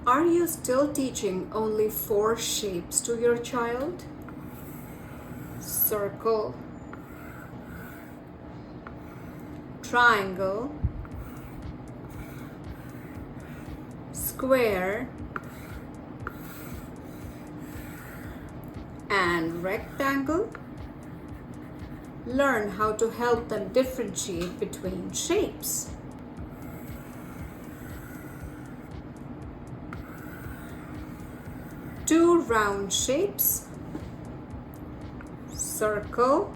Are you still teaching only 4 shapes to your child? Circle, triangle, square, and rectangle? Learn how to help them differentiate between shapes. Two round shapes, circle,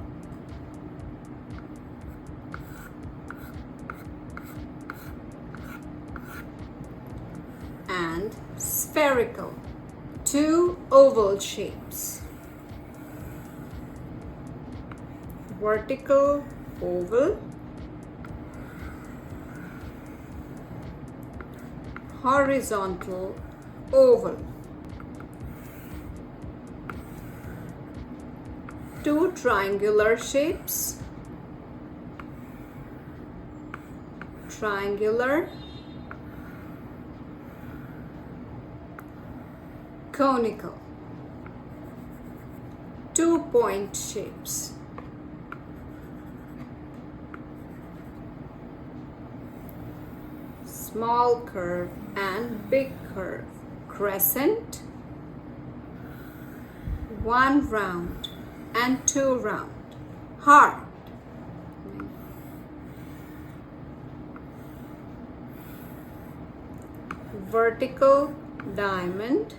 and spherical. Two oval shapes, vertical oval, horizontal oval. Two triangular shapes, triangular, conical. Two point shapes, small curve and big curve, crescent, one round and two round, heart. Vertical diamond,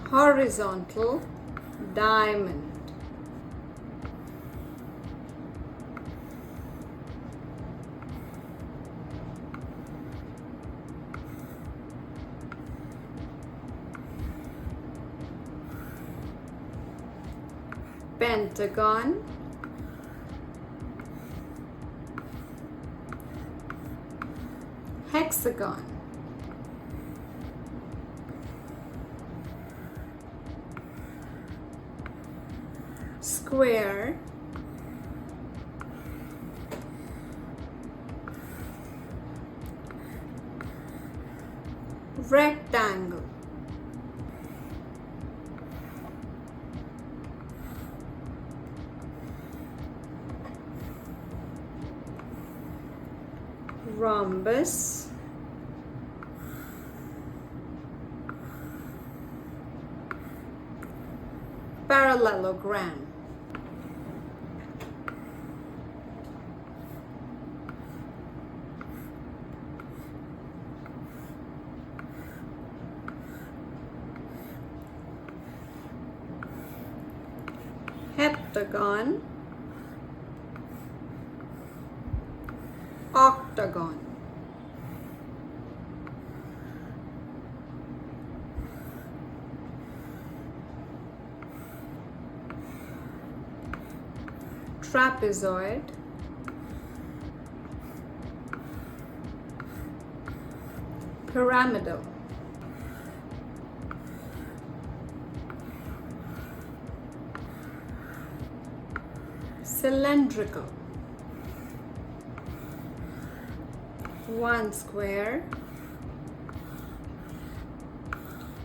horizontal diamond. Pentagon, hexagon, square, rectangle, rhombus, parallelogram. Heptagon, octagon. Trapezoid, pyramidal, cylindrical, one square,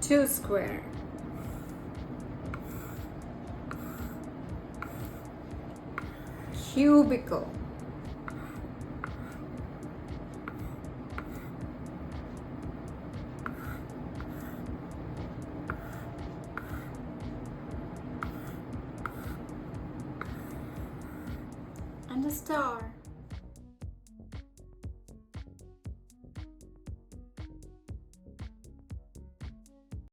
two square, cubical, and a star.